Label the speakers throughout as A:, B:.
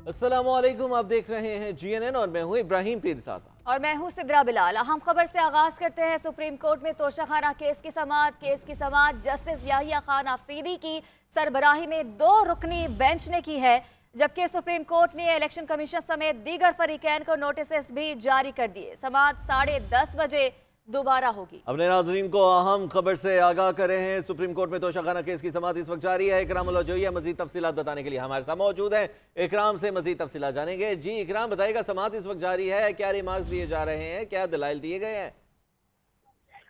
A: अस्सलाम वालेकुम, आप देख रहे हैं GNN और मैं हूं इब्राहिम पीरज़ादा
B: और मैं हूं सिद्रा बिलाल। अहम खबर से आगाज करते हैं। सुप्रीम कोर्ट में तोशाखाना केस की समाअत जस्टिस याहिया खान अफरीदी की सरबराही में 2 रुकनी बेंच ने की है, जबकि सुप्रीम कोर्ट ने इलेक्शन कमीशन समेत दीगर फरीकैन को नोटिस भी जारी कर दिए। समाअत 10:30 बजे दोबारा होगी।
A: अपने नाजरीन को अहम खबर से आगाह कर रहे हैं। सुप्रीम कोर्ट में तोशाखाना केस की समाअत इस वक्त जारी है। इकराम उल-जोइया मजीद तफसीलात बताने के लिए हमारे साथ मौजूद हैं। इकराम से मजीद तफसीलात जानेंगे। जी इकराम, बताइएगा, समाअत इस वक्त जारी है, क्या रिमार्क्स दिए जा रहे हैं, क्या दलाइल दिए गए हैं?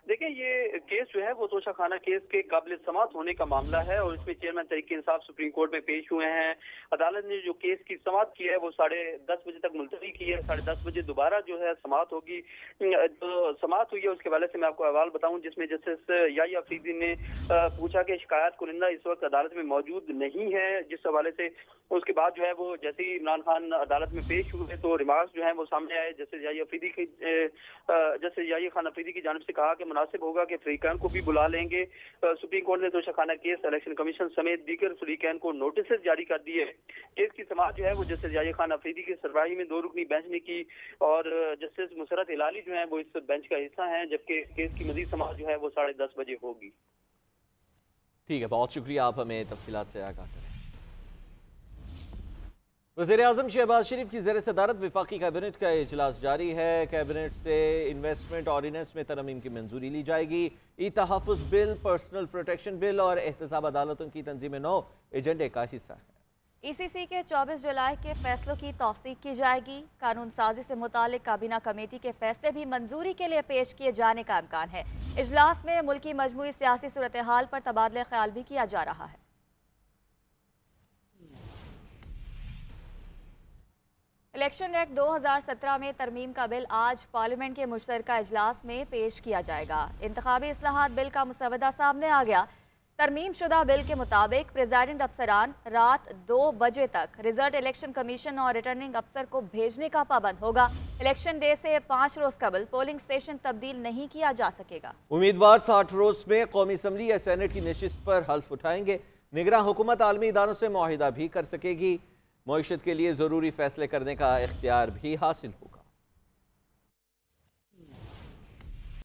C: देखिए, ये केस जो है वो तोशाखाना केस के काबिल समाअत होने का मामला है और इसमें chairman Tehreek Insaf supreme court में पेश हुए हैं। अदालत ने जो केस की समाअत की है वो 10:30 बजे तक मुलतवी की है। 10:30 बजे दोबारा जो है समाअत होगी। जो समाअत हुई है उसके हवाले से मैं आपको अहवाल बताऊं, जिसमें जस्टिस याहिया अफरीदी ने पूछा कि शिकायत कुनिंदा इस वक्त अदालत में मौजूद नहीं है, जिस हवाले से उसके बाद जो है वो जैसे ही इमरान खान अदालत में पेश हुए तो रिमार्क्स जो है वो सामने आए। जस्टिस याहिया खान अफरीदी की जानिब से कहा कि मुनासिब होगा कि फरीकैन को भी बुला लेंगे। सुप्रीम कोर्ट ने तोशाखाना केस, इलेक्शन कमीशन समेत दीगर फरीकैन को नोटिस जारी कर दिए। केस की समाअत जो है वो जस्टिस याहिया खान अफरीदी की सरबराही में 2 रुकनी बेंच ने की और जस्टिस मुसरत हिलाली जो है वो इस बेंच का हिस्सा है, जबकि केस की मजीद समाअत जो है वो 10:30 बजे होगी।
A: ठीक है, बहुत शुक्रिया, आप हमें तफसीलात से आगाह करें। वज़ीर-ए-आज़म शहबाज शरीफ की ज़ेर सदारत वफाकी कैबिनेट का इजलास जारी है। कैबिनेट से इन्वेस्टमेंट ऑर्डिनेंस में तरमीम की मंजूरी ली जाएगी। ई-तहफ़्फ़ुज़ बिल, पर्सनल प्रोटेक्शन बिल और एहतसाब अदालतों की तंजीम नौ एजेंडे का हिस्सा है।
B: ECC के 24 जुलाई के फैसलों की तौसीक की जाएगी। कानून साजी से मुतालिक काबीना कमेटी के फैसले भी मंजूरी के लिए पेश किए जाने का इम्कान है। इजलास में मुल्क की मजमूई सियासी सूरत हाल पर तबादला ख्याल भी किया जा रहा है। इलेक्शन एक्ट 2017 में तरमीम का बिल आज पार्लियामेंट के मुश्तरका इजलास में पेश किया जाएगा। इंतखाबी इस्लाहात बिल का मुसवदा सामने आ गया। तरमीम शुदा बिल के मुताबिक प्रेजाइडिंग अफसरान रात 2 बजे तक रिजल्ट इलेक्शन कमीशन और रिटर्निंग अफसर को भेजने का पाबंद होगा। इलेक्शन डे से 5 रोज कबल पोलिंग स्टेशन तब्दील नहीं किया जा सकेगा।
A: उम्मीदवार 60 रोज में कौमी असम्बली या सेनेट की नशिस्त पर हल्फ उठाएंगे। निगरान हुकूमत आलमी इदारों से मुआहिदा भी कर सकेगी। मईशत के लिए जरूरी फैसले करने का इख्तियार भी हासिल होगा।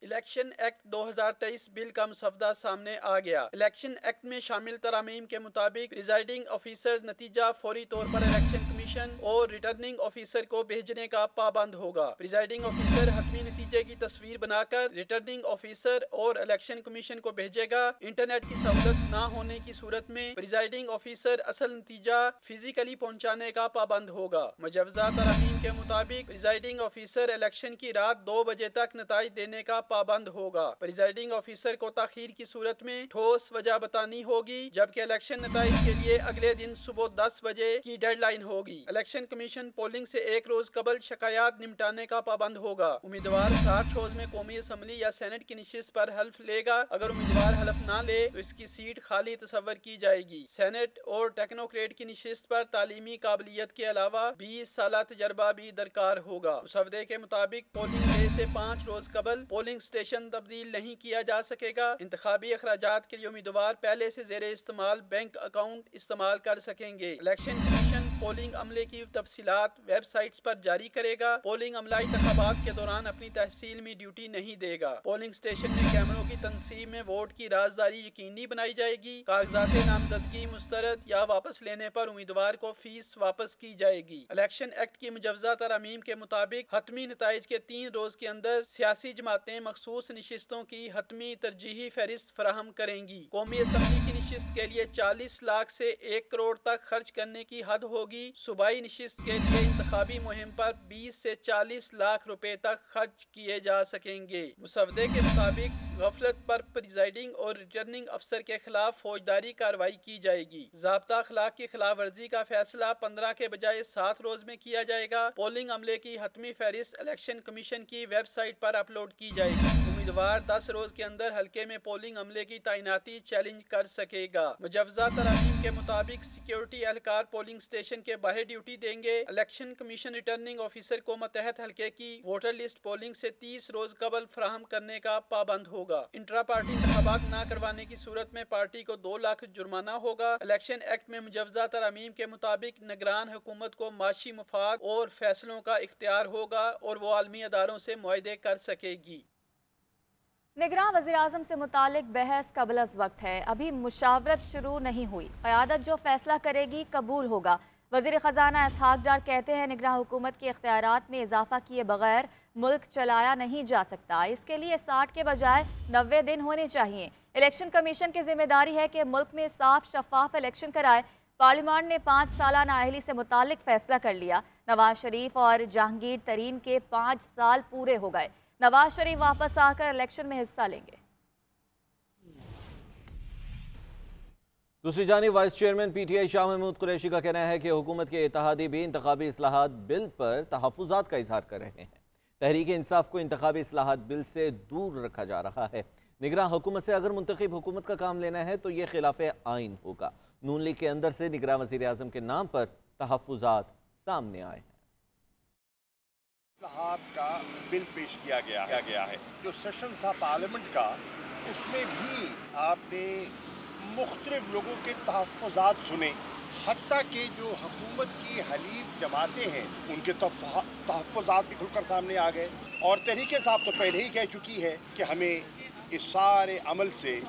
D: इलेक्शन एक्ट 2023 बिल का मुसवदा सामने आ गया। इलेक्शन एक्ट में शामिल तरामीम के मुताबिक प्रिजाइडिंग ऑफिसर नतीजा फौरी तौर पर इलेक्शन कमीशन और रिटर्निंग ऑफिसर को भेजने का पाबंद होगा। प्रिजाइडिंग ऑफिसर हतमी नतीजे की तस्वीर बनाकर रिटर्निंग ऑफिसर और इलेक्शन कमीशन को भेजेगा। इंटरनेट की सहूलत न होने की सूरत में प्रिजाइडिंग ऑफिसर असल नतीजा फिजिकली पहुँचाने का पाबंद होगा। मुजवजा तरामीम के मुताबिक प्रिजाइडिंग ऑफिसर इलेक्शन की रात 2 बजे तक नताइज देने का पाबंद होगा। प्रिजाइडिंग ऑफिसर को ताखीर की सूरत में ठोस वजह बतानी होगी, जबकि इलेक्शन नताइज के लिए अगले दिन सुबह 10 बजे की डेडलाइन होगी। इलेक्शन कमीशन पोलिंग से 1 रोज कबल शिकायत निपटाने का पाबंद होगा। उम्मीदवार 60 रोज में कौमी असम्बली या सेनेट की नशिस्त पर हल्फ लेगा। अगर उम्मीदवार हल्फ न ले तो इसकी सीट खाली तस्वर की जाएगी। सेनेट और टेक्नोक्रेट की नशिस्त पर तालीमी काबिलियत के अलावा 20 साल तजर्बा भी दरकार होगा। मुसवदे के मुताबिक पोलिंग डे से 5 रोज कबल पोलिंग स्टेशन तब्दील नहीं किया जा सकेगा। इंतखाबी अखराजात के लिए उम्मीदवार पहले से जेरे इस्तेमाल बैंक अकाउंट इस्तेमाल कर सकेंगे। इलेक्शन कमीशन पोलिंग अमले की तफसीलात वेबसाइट्स पर जारी करेगा। पोलिंग अमला इंतखाबात के दौरान अपनी तहसील में ड्यूटी नहीं देगा। पोलिंग स्टेशन में कैमरों की तनसीब में वोट की राजदारी यकीनी बनाई जाएगी। कागजात नामजदगी मुस्तरद या वापस लेने पर उम्मीदवार को फीस वापस की जाएगी। इलेक्शन एक्ट की मुजवजा तरामीम के मुताबिक हतमी नताइज के 3 रोज के अंदर सियासी जमातें मखसूस नशिस्तों की हतमी तरजीही फहरिस्त फराहम करेंगी। कौमी असम्बली की नशिस्त के लिए 40 लाख से 1 करोड़ तक खर्च करने की हद होगी। सूबाई नशिस्त के लिए इंतखाबी मुहिम पर 20 से 40 लाख रुपए तक खर्च किए जा सकेंगे। मुसवदे के मुताबिक गफलत पर प्रिजाइडिंग और रिटर्निंग अफसर के खिलाफ फौजदारी कार्रवाई की जाएगी। ज़ाब्ता अखलाक की खिलाफ वर्जी का फैसला 15 के बजाय 7 रोज में किया जाएगा। पोलिंग अमले की हतमी फहरिस्त इलेक्शन कमीशन की वेबसाइट पर अपलोड की जाएगी। उम्मीदवार 10 रोज के अंदर हल्के में पोलिंग अमले की तैनाती चैलेंज कर सकेगा। मुजवजा तरामीम के मुताबिक सिक्योरिटी एहलकार पोलिंग स्टेशन के बाहर ड्यूटी देंगे। इलेक्शन कमीशन रिटर्निंग ऑफिसर को मतहत हल्के की वोटर लिस्ट पोलिंग से 30 रोज कबल फराहम करने का पाबंद होगा। इंट्रा पार्टी इंतखाबात न करवाने की सूरत में पार्टी को 2 लाख जुर्माना होगा। इलेक्शन एक्ट में मुजवजा तरामीम के मुताबिक निगरान हुकूमत को माशी मुफाद और फैसलों का इख्तियार होगा और वो आलमी अदारों से मुआहदे कर सकेगी।
B: निगरान वज़ीर-ए-आज़म से मुतालिक बहस कबल अज़ वक्त है, अभी मुशावरत शुरू नहीं हुई। क़यादत जो फैसला करेगी कबूल होगा। वज़ीर ख़जाना इसहाक डार कहते हैं निगरान हुकूमत के इख्तियारात में इजाफा किए बगैर मुल्क चलाया नहीं जा सकता। इसके लिए 60 के बजाय 90 दिन होने चाहिए। इलेक्शन कमीशन की जिम्मेदारी है कि मुल्क में साफ शफाफ इलेक्शन कराए। पार्लियामान ने 5 साला नाअहली से मुतालिक फैसला कर लिया। नवाज शरीफ और जहांगीर तरीन के 5 साल पूरे हो गए। नवाज शरीफ वापस आकर इलेक्शन में हिस्सा लेंगे।
A: दूसरी जानिब vice chairman PTI Shah Mahmood Qureshi का कहना है कि हुकूमत के इत्तेहादी भी इंतखाबी इस्लाहात बिल पर तहफ़्फ़ुज़ात का इजहार कर रहे हैं। तहरीक इंसाफ को इंतखाबी इस्लाहात बिल से दूर रखा जा रहा है। निगरान हुकूमत से अगर मुंतखब हुकूमत का काम लेना है तो ये खिलाफ आइन होगा। नून लीग के अंदर से निगरान वज़ीर आज़म के नाम पर तहफ़्फ़ुज़ात सामने आए हैं।
E: इस्लाहात का बिल पेश किया गया है। जो सेशन था पार्लियामेंट का, उसमें भी आपने मुख्तलिफ लोगों के तहफ़्फ़ुज़ात सुने। हत्ता कि जो हुकूमत की हलीफ जमातें हैं उनके तहफ़्फ़ुज़ात भी खुलकर सामने आ गए। और तहरीक इंसाफ तो पहले ही कह चुकी है कि हमें इस सारे अमल से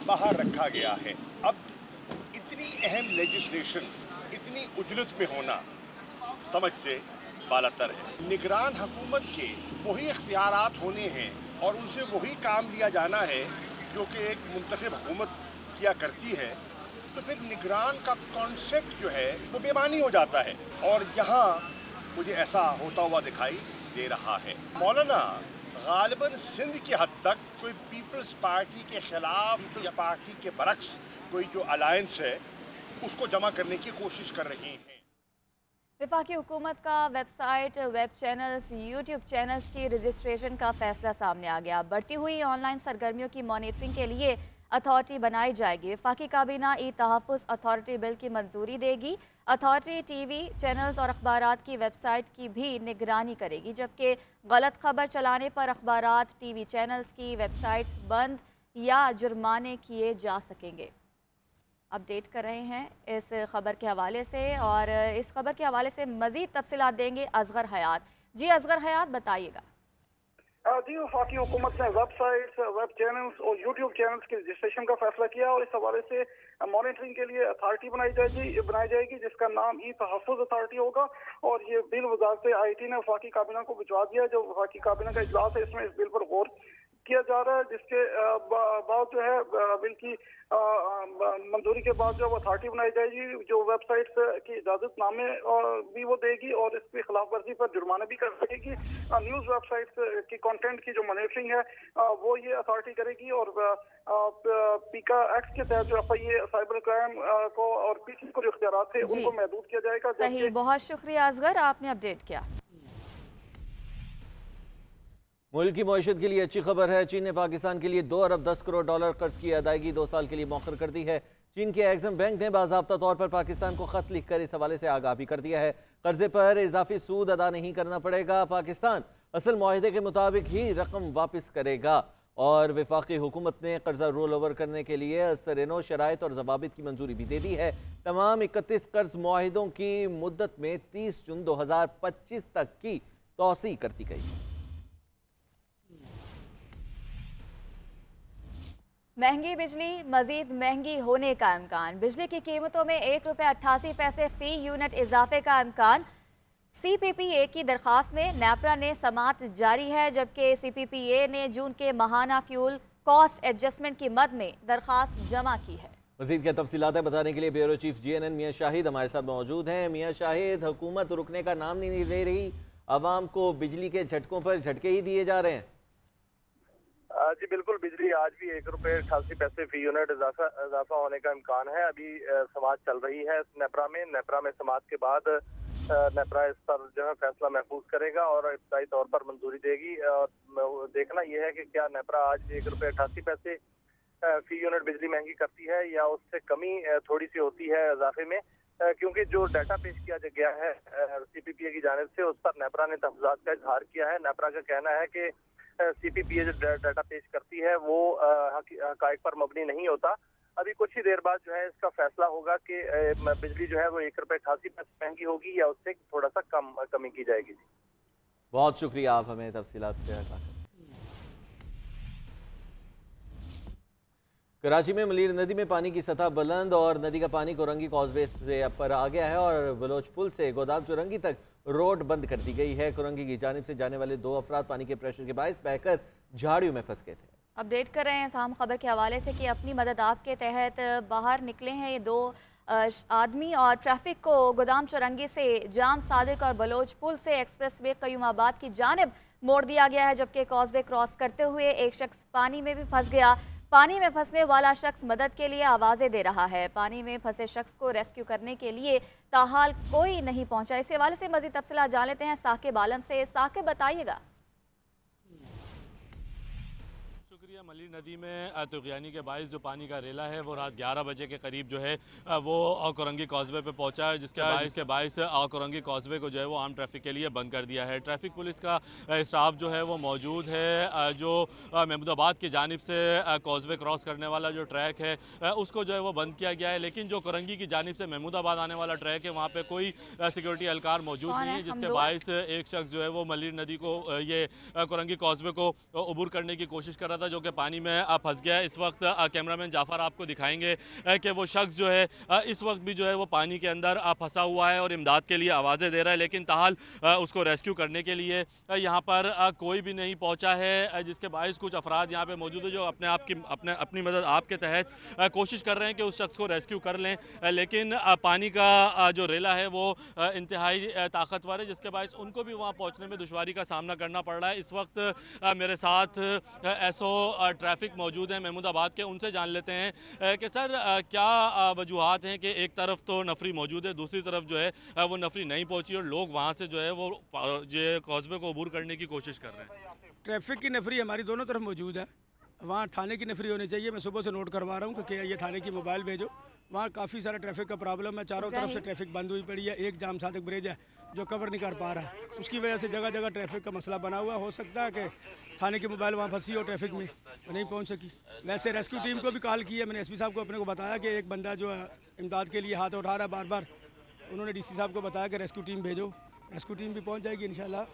E: बाहर रखा गया है। अब इतनी अहम लेजिस्लेशन इतनी उजलत में होना समझ से बालातर है। निगरान हुकूमत के वही इख्तियारात होने हैं और उनसे वही काम लिया जाना है जो कि एक मुंतखब हुकूमत किया करती है, तो फिर निगरान का कॉन्सेप्ट जो है वो बेमानी हो जाता है। और यहाँ मुझे ऐसा होता हुआ दिखाई दे रहा है। मौलाना गालिबन सिंध की हद तक कोई पीपल्स पार्टी के खिलाफ या पार्टी के बरक्स कोई जो अलायंस है उसको जमा करने की कोशिश कर रही हैं।
B: वफाकी हुकूमत का website, web channels, YouTube channels की रजिस्ट्रेशन का फैसला सामने आ गया। बढ़ती हुई ऑनलाइन सरगर्मियों की मॉनिटरिंग के लिए अथॉरिटी बनाई जाएगी। वफाकी काबीना ई तहफ़्फ़ुज़ अथॉरिटी बिल की मंजूरी देगी। अथॉरिटी टीवी चैनल्स और अखबारात की वेबसाइट की भी निगरानी करेगी, जबकि गलत खबर चलाने पर अखबारात, टीवी चैनल्स की वेबसाइट्स बंद या जुर्माने किए जा सकेंगे। अपडेट कर रहे हैं इस खबर के हवाले से, और इस खबर के हवाले से मज़ीद तफसीलात देंगे असगर हयात। जी असगर हयात, बताइएगा।
F: जी, वफाकी हुकूमत ने वेबसाइट्स, वेब चैनल्स और यूट्यूब चैनल्स के रजिस्ट्रेशन का फैसला किया और इस हवाले से मॉनिटरिंग के लिए अथॉरिटी बनाई जाएगी जिसका नाम ई तहफ़्फ़ुज़ अथॉरिटी होगा। और ये बिल वज़ारत आईटी ने वफाकी काबीना को भिजवा दिया। जो वफाकी काबीना का इजलास है इसमें इस बिल पर गौर किया जा रहा है, जिसके बाद जो है बिल की मंजूरी के बाद जो अथॉरिटी बनाई जाएगी जो वेबसाइट्स की इजाजतनामे भी वो देगी और इसकी खिलाफ वर्जी पर जुर्माना भी कर सकेगी। न्यूज़ वेबसाइट्स की कंटेंट की जो मॉनिटरिंग है वो ये अथॉरिटी करेगी। और पीका एक्ट के तहत जो FIA साइबर क्राइम को और पीसी को जो इख्तियारात थे उनको महदूद किया जाएगा।
B: सही, बहुत शुक्रिया असगर, आपने अपडेट किया।
A: मुल्क की मईशत के लिए अच्छी खबर है। चीन ने पाकिस्तान के लिए 2 अरब 10 करोड़ डॉलर कर्ज की अदायगी 2 साल के लिए मौखर कर दी है। चीन के एक्सिम बैंक ने बाज़ाब्ता तौर पर पाकिस्तान को खत लिखकर इस हवाले से आगाह भी कर दिया है। कर्जे पर इजाफी सूद अदा नहीं करना पड़ेगा। पाकिस्तान असल मुआहदे के मुताबिक ही रकम वापस करेगा। और वफाकी हुकूमत ने कर्जा रोल ओवर करने के लिए अस्तरेनो शराइत और जवाबित की मंजूरी भी दे दी है। तमाम 31 कर्ज मुआहिदों की मुद्दत में 30 जून 2025 तक की तौसी कर दी गई।
B: महंगी बिजली, मजीद महंगी होने का इम्कान। बिजली की कीमतों में 1 रुपये 88 पैसे फी यूनिट इजाफे का इम्कान। CPPA की दरख्वास्त में नेपरा ने समाअत जारी है, जबकि CPPA ने जून के माहाना फ्यूल कॉस्ट एडजस्टमेंट की मद में दरख्वास्त जमा की है।
A: मज़ीद क्या तफसीलात बताने के लिए ब्यूरो चीफ GNN मियां शाहिद हमारे साथ मौजूद हैं। मियां शाहिद, हुकूमत रुकने का नाम नहीं ले रही, आवाम को बिजली के झटकों पर झटके ही दिए जा रहे हैं।
G: जी बिल्कुल, बिजली आज भी 1 रुपये 88 पैसे फी यूनिट इजाफा होने का इम्कान है। अभी समाअत चल रही है नेपरा में समाअत के बाद नेपरा इस पर जो है फैसला महफूज करेगा और इब्तदाई तौर पर मंजूरी देगी। और देखना यह है कि क्या नेपरा आज ₹1.88 फी यूनिट बिजली महंगी करती है या उससे कमी थोड़ी सी होती है इजाफे में, क्योंकि जो डाटा पेश किया गया है सीपीपीए की जानिब से, उस पर नेपरा ने तहफ़्फ़ुज़ात का इजहार किया है। नेपरा का कहना है कि सीपीपीए जो डाटा पेश करती है वो हक़ाइक़ पर मबनी नहीं होता। अभी कुछ ही देर बाद जो है इसका फैसला होगा कि बिजली जो है वो ₹1.88 महंगी होगी या उससे थोड़ा सा कमी की जाएगी।
A: बहुत शुक्रिया, आप हमें तफसीलात शेयर कर। कराची में मलीर नदी में पानी की सतह बुलंद और नदी का पानी कोरंगी कॉजवे से ऊपर आ गया है और बलोच पुल से गोदाम चुरंगी तक रोड बंद कर दी गई है। कोरंगी की जानिब से जाने वाले 2 अफराद पानी के प्रेशर के बायस बहकर झाड़ियों में फंस गए थे।
B: अपडेट कर रहे हैं साम खबर के हवाले से कि अपनी मदद आपके तहत बाहर निकले हैं ये 2 आदमी और ट्रैफिक को गोदाम चुरंगी से जाम सादिक और बलोच पुल से एक्सप्रेस वे कयूमाबाद की जानिब मोड़ दिया गया है, जबकि कॉजवे क्रॉस करते हुए एक शख्स पानी में भी फंस गया। पानी में फंसने वाला शख्स मदद के लिए आवाज़ें दे रहा है। पानी में फंसे शख्स को रेस्क्यू करने के लिए ताहाल कोई नहीं पहुंचा। इस हवाले से मज़ीद तफसीलात जान लेते हैं साकिब आलम से। साकिब, बताइएगा।
H: मलीर नदी में तुग़यानी के बायस जो पानी का रेला है वो रात 11 बजे के करीब जो है वो कोरंगी कॉजवे पे पहुंचा है, जिसके बायस कोरंगी कॉजवे को जो है वो आम ट्रैफिक के लिए बंद कर दिया है। ट्रैफिक पुलिस का स्टाफ जो है वो मौजूद है। जो महमूदाबाद की जानिब से कॉजवे क्रॉस करने वाला जो ट्रैक है उसको जो है वो बंद किया गया है, लेकिन जो कोरंगी की जानिब से महमूदाबाद आने वाला ट्रैक है वहाँ पर कोई सिक्योरिटी एहलकार मौजूद नहीं है, जिसके बायस एक शख्स जो है वो मलीर नदी को ये कोरंगी कॉजवे को अबूर करने की कोशिश कर रहा था, जो कि पानी में फंस गया है। इस वक्त कैमरामैन जाफर आपको दिखाएंगे कि वो शख्स जो है इस वक्त भी जो है वो पानी के अंदर फंसा हुआ है और इमदाद के लिए आवाज़ें दे रहा है, लेकिन ताहाल उसको रेस्क्यू करने के लिए यहाँ पर कोई भी नहीं पहुँचा है, जिसके बायस कुछ अफराद यहाँ पे मौजूद है जो अपनी मदद आपके तहत कोशिश कर रहे हैं कि उस शख्स को रेस्क्यू कर लें, लेकिन पानी का जो रेला है वो इंतहाई ताकतवर है, जिसके बायस उनको भी वहाँ पहुँचने में दुश्वारी का सामना करना पड़ रहा है। इस वक्त मेरे साथ एसओ ट्रैफिक मौजूद हैं महमूदाबाद के, उनसे जान लेते हैं कि सर क्या वजूहात हैं कि एक तरफ तो नफरी मौजूद है, दूसरी तरफ जो है वो नफरी नहीं पहुंची और लोग वहां से जो है वो ये कॉजवे को अबूर करने की कोशिश कर रहे हैं।
I: ट्रैफिक की नफरी हमारी दोनों तरफ मौजूद है, वहाँ थाने की नफरी होनी चाहिए। मैं सुबह से नोट करवा रहा हूँ कि ये थाने की मोबाइल भेजो, वहाँ काफ़ी सारा ट्रैफिक का प्रॉब्लम है, चारों तरफ से ट्रैफिक बंद हुई पड़ी है। एक जाम सादिक ब्रिज है जो कवर नहीं कर पा रहा है, उसकी वजह से जगह जगह ट्रैफिक का मसला बना हुआ। हो सकता है कि थाने की मोबाइल वहाँ फंसी हो ट्रैफिक में, नहीं पहुँच सकी। वैसे रेस्क्यू टीम को भी कॉल की है, मैंने एसपी साहब को अपने को बताया कि एक बंदा जो है इमदाद के लिए हाथ उठा रहा है बार बार। उन्होंने डीसी साहब को बताया कि रेस्क्यू टीम भेजो, रेस्क्यू टीम भी पहुँच जाएगी इंशाल्लाह।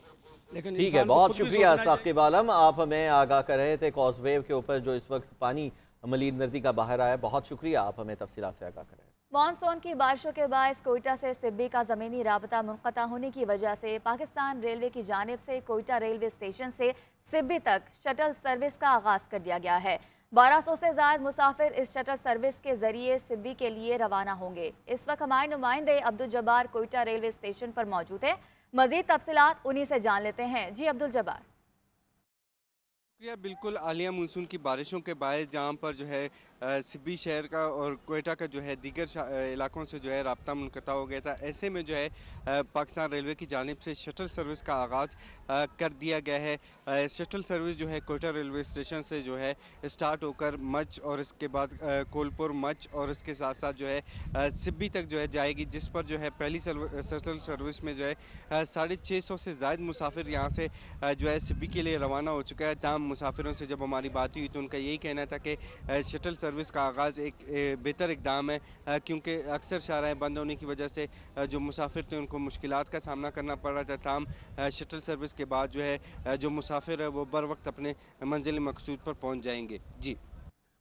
I: लेकिन
A: ठीक है, बहुत शुक्रिया साकिब आलम, आप हमें आगाह कर रहे थे कॉजवे के ऊपर जो इस वक्त पानी मलीर नदी का बाहर आया। बहुत शुक्रिया, आप हमें तफसीलात से आगाह कर रहे हैं।
B: मानसून की बारिशों के बायस कोयटा से सिब्बी का ज़मीनी राबता मुनक़ता होने की वजह से पाकिस्तान रेलवे की जानिब से कोयटा रेलवे स्टेशन से सिब्बी तक शटल सर्विस का आगाज़ कर दिया गया है। 1200 से ज़्यादा मुसाफिर इस शटल सर्विस के जरिए सिब्बी के लिए रवाना होंगे। इस वक्त हमारे नुमाइंदे अब्दुल जब्बार कोयटा रेलवे स्टेशन पर मौजूद है, मज़ीद तफसीलात उन्हीं से जान लेते हैं। जी अब्दुल जब्बार।
J: बिल्कुल, आलिया मानसून की बारिशों के बायस जहाँ पर जो है सिब्बी शहर का और कोयटा का जो है दीगर इलाकों से जो है राब्ता मुनक़ता हो गया था, ऐसे में जो है पाकिस्तान रेलवे की जानिब से शटल सर्विस का आगाज़ कर दिया गया है। शटल सर्विस जो है कोयटा रेलवे स्टेशन से जो है स्टार्ट होकर मच और इसके बाद कोलपुर मच और इसके साथ साथ जो है सिब्बी तक जो है जाएगी, जिस पर जो है पहली शटल सर्विस में जो है 650 से ज़ायद मुसाफिर यहाँ से जो है सिब्बी के लिए रवाना हो चुका है। तमाम मुसाफिरों से जब हमारी बात हुई तो उनका यही कहना था कि शटल सर्विस का आगाज़ एक बेहतर इक़दाम है, क्योंकि अक्सर शाहराहें बंद होने की वजह से जो मुसाफिर थे उनको मुश्किलात का सामना करना पड़ रहा था। ताम शटल सर्विस के बाद जो है जो मुसाफिर है वो बर वक्त अपने मंजिल मकसूद पर पहुँच जाएंगे। जी,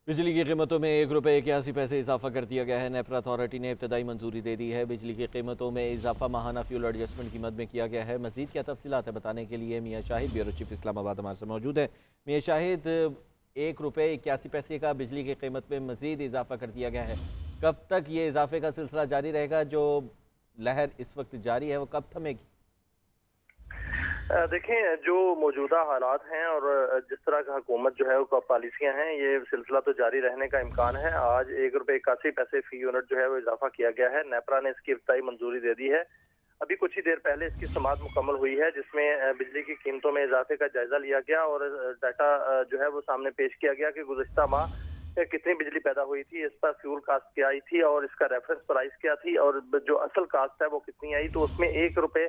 A: बिजली की कीमतों में ₹1.81 इजाफा कर दिया गया है। नेपरा अथॉरिटी ने इब्तदाई मंजूरी दे दी है। बिजली की कीमतों में इजाफा माहाना फ्यूल एडजस्टमेंट की मद में किया गया है। मजीद क्या तफसीलात है बताने के लिए मियाँ शाहिद ब्यूरो चीफ इस्लामाबाद हमारे से मौजूद है। मियाँ शाहिद, ₹1.81 का बिजली की कीमत में मजीद इजाफा कर दिया गया है, कब तक ये इजाफे का सिलसिला जारी रहेगा? जो लहर इस वक्त जारी है वो कब थमेगी?
G: देखें, जो मौजूदा हालात हैं और जिस तरह का हुकूमत जो है वो पॉलिसियाँ हैं, ये सिलसिला तो जारी रहने का इम्कान है। आज ₹1.81 फी यूनिट जो है वो इजाफा किया गया है। नेपरा ने इसकी इब्तदाई मंजूरी दे दी है। अभी कुछ ही देर पहले इसकी समाअत मुकम्मल हुई है, जिसमें बिजली की कीमतों में इजाफे का जायजा लिया गया और डाटा जो है वो सामने पेश किया गया कि गुज़श्ता माह कितनी बिजली पैदा हुई थी, इस पर फ्यूल कास्ट क्या आई थी और इसका रेफरेंस प्राइस क्या थी और जो असल कास्ट है वो कितनी आई। तो उसमें 1 रुपये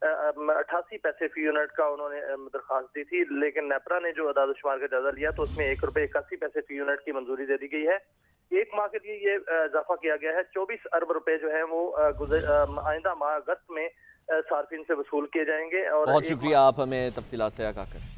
G: 88 पैसे फी यूनिट का उन्होंने दरख्वास्त दी थी, लेकिन नेपरा ने जो अदाद-ओ-शुमार का जायजा लिया तो उसमें 1 रुपये 81 पैसे फी यूनिट की मंजूरी दे दी गई है। एक माह के लिए ये इजाफा किया गया है। 24 अरब रुपए जो है वो आइंदा माह अगस्त में सार्फिन से वसूल किए जाएंगे। और
A: बहुत शुक्रिया, आप हमें तफसीलात से आगाह करें।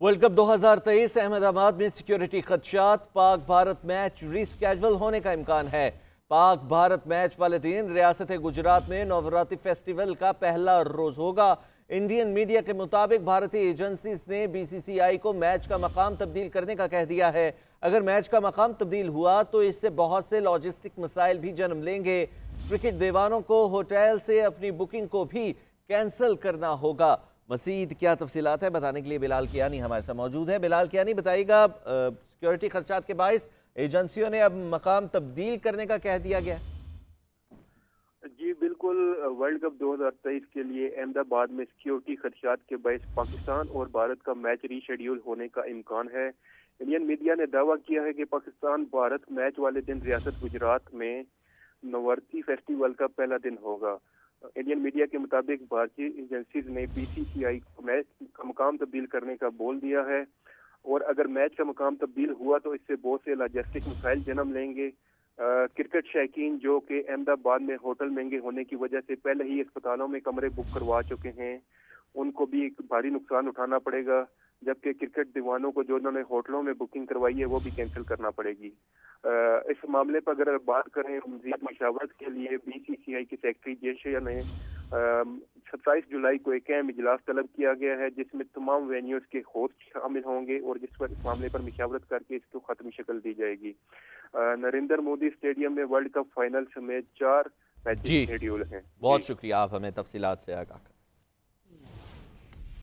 A: वर्ल्ड कप 2023 अहमदाबाद में security खदशात, Pak Bharat match reschedule होने का इम्कान है। पाक भारत मैच वाले दिन रियासत गुजरात में नवरात्रि फेस्टिवल का पहला रोज होगा। इंडियन मीडिया के मुताबिक भारतीय एजेंसीज ने बीसीसीआई को मैच का मकाम तब्दील करने का कह दिया है। अगर मैच का मकाम तब्दील हुआ तो इससे बहुत से लॉजिस्टिक मसाइल भी जन्म लेंगे। क्रिकेट दीवानों को होटल से अपनी बुकिंग को भी कैंसिल करना होगा। मजीद क्या तफसीलात है बताने के लिए बिलाल कियानी हमारे साथ मौजूद है। बिलाल कियानी, बताइएगा, सिक्योरिटी खर्चात के बाइस एजेंसियों ने अब मकाम तब्दील करने का कह दिया गया।
K: जी बिल्कुल, वर्ल्ड कप 2023 के लिए अहमदाबाद में सिक्योरिटी खदशात के बायस पाकिस्तान और भारत का मैच रीशेड्यूल होने का इम्कान है। इंडियन मीडिया ने दावा किया है कि पाकिस्तान भारत मैच वाले दिन रियासत गुजरात में नवरात्रि फेस्टिवल का पहला दिन होगा। इंडियन मीडिया के मुताबिक भारतीय एजेंसीज ने बीसीसीआई को मैच का मकाम तब्दील करने का बोल दिया है और अगर मैच का मकाम तब्दील हुआ तो इससे बहुत से लॉजिस्टिक मसाइल जन्म लेंगे। क्रिकेट शौकीन जो कि अहमदाबाद में होटल महंगे होने की वजह से पहले ही अस्पतालों में कमरे बुक करवा चुके हैं, उनको भी एक भारी नुकसान उठाना पड़ेगा, जबकि क्रिकेट दीवानों को जो उन्होंने होटलों में बुकिंग करवाई है वो भी कैंसिल करना पड़ेगी। इस मामले पर अगर बात करें, मज़ीद मशावरत के लिए बीसीसीआई के सेक्रेटरी जेशया ने 27 जुलाई को एक अहम इजलास तलब किया गया है, जिसमें तमाम वेन्यूज के होस्ट शामिल होंगे और जिस पर इस मामले पर मशावरत करके इसको खत्म शक्ल दी जाएगी। नरेंद्र मोदी स्टेडियम में वर्ल्ड कप फाइनल समेत 4 मैच शेड्यूल हैं।
A: बहुत शुक्रिया, आप हमें तफसीलात से आगाह।